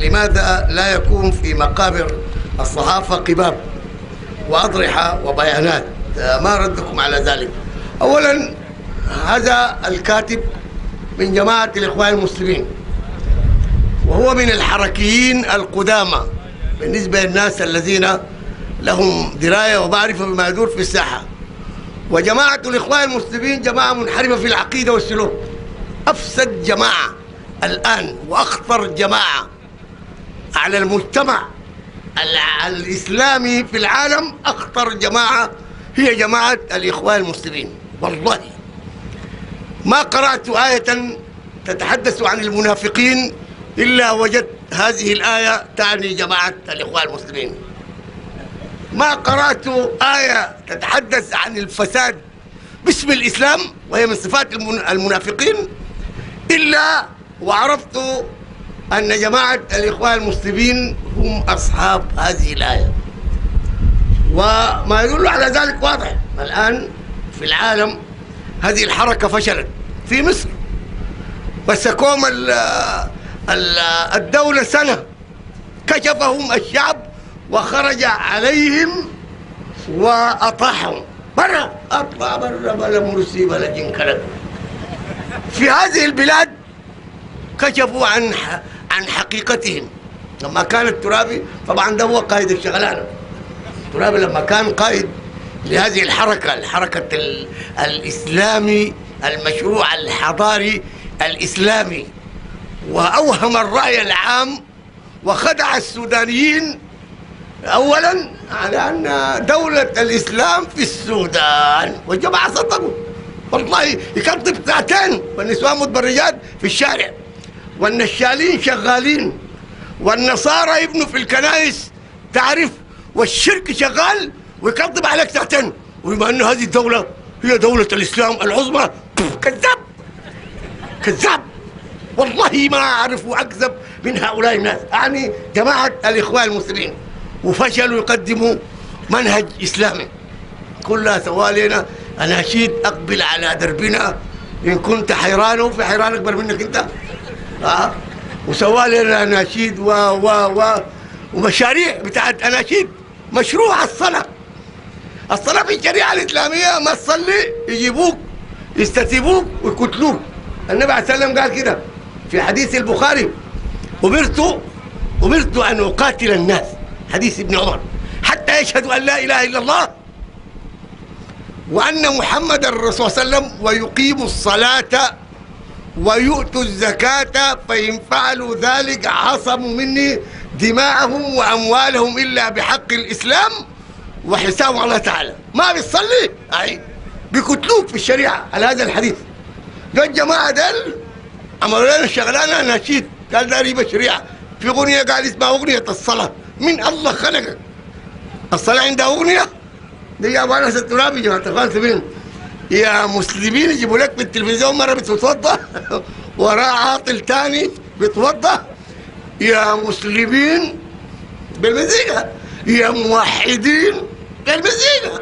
لماذا لا يكون في مقابر الصحافة قباب وأضرحة وبيانات؟ ما ردكم على ذلك؟ أولا، هذا الكاتب من جماعة الإخوان المسلمين، وهو من الحركيين القدامى بالنسبة للناس الذين لهم دراية ومعرفة بما يدور في الساحة. وجماعة الإخوان المسلمين جماعة منحرفة في العقيدة والسلوك، أفسد جماعة الآن وأخطر جماعة على المجتمع الإسلامي في العالم. أخطر جماعة هي جماعة الإخوان المسلمين. والله ما قرأت آية تتحدث عن المنافقين إلا وجدت هذه الآية تعني جماعة الإخوان المسلمين. ما قرأت آية تتحدث عن الفساد باسم الإسلام وهي من صفات المنافقين إلا وعرفت أن جماعة الإخوان المسلمين هم أصحاب هذه الآية. وما يدل على ذلك واضح. الآن في العالم هذه الحركة فشلت. في مصر مسكوهم الدولة سنة، كشفهم الشعب وخرج عليهم وأطاحهم. برا أطلع برا بلا مرسي بلا جنكلك. في هذه البلاد كشفوا عن حقيقتهم. لما كان الترابي، طبعا ده هو قائد الشغلانة، الترابي لما كان قائد لهذه الحركة الإسلامي المشروع الحضاري الإسلامي، وأوهم الرأي العام وخدع السودانيين أولا على أن دولة الإسلام في السودان، والجماعة صدقوا. والله يكذب ساعتين والنسوان متبرجات في الشارع والنشالين شغالين والنصارى يبنوا في الكنائس تعرف، والشرك شغال ويكذب عليك ساعتين، وبما أن هذه الدولة هي دولة الإسلام العظمى. كذاب كذاب. والله ما أعرف أكذب من هؤلاء الناس، يعني جماعة الإخوان المسلمين، وفشلوا يقدموا منهج إسلامي. كلها سوالينا أناشيد أقبل على دربنا إن كنت حيران، وفي حيران أكبر منك أنت. وسوالينا أناشيد ومشاريع بتاعت أناشيد. مشروع الصلاة في الشريعة الإسلامية، ما تصلي يجيبوك يستتيبوك ويقتلوك. النبي عليه الصلاة والسلام قال كده في حديث البخاري: أمرت أن أقاتل الناس، حديث ابن عمر، حتى يشهدوا أن لا إله إلا الله وأن محمد الرسول صلى الله عليه وسلم ويقيموا الصلاة ويؤتوا الزكاة، فإن فعلوا ذلك عصموا مني دماءهم وأموالهم إلا بحق الإسلام وحسابهم الله تعالى. ما بيصلي بيقتلوك في الشريعة على هذا الحديث. ده الجماعة دل عملوا لنا شغلانة نشيد، قال ده ريبة شريعة. في أغنية قال اسمها أغنية الصلاة. من الله خلقك؟ الصلاة عندها أغنية؟ دي يا أبو أنس الترابي جماعة الإخوان المسلمين يا مسلمين يجيبوا لك بالتلفزيون مرة بتتوضأ وراه عاطل تاني بيتوضأ. يا مسلمين بالمزيكا، يا موحدين بالمزيكا.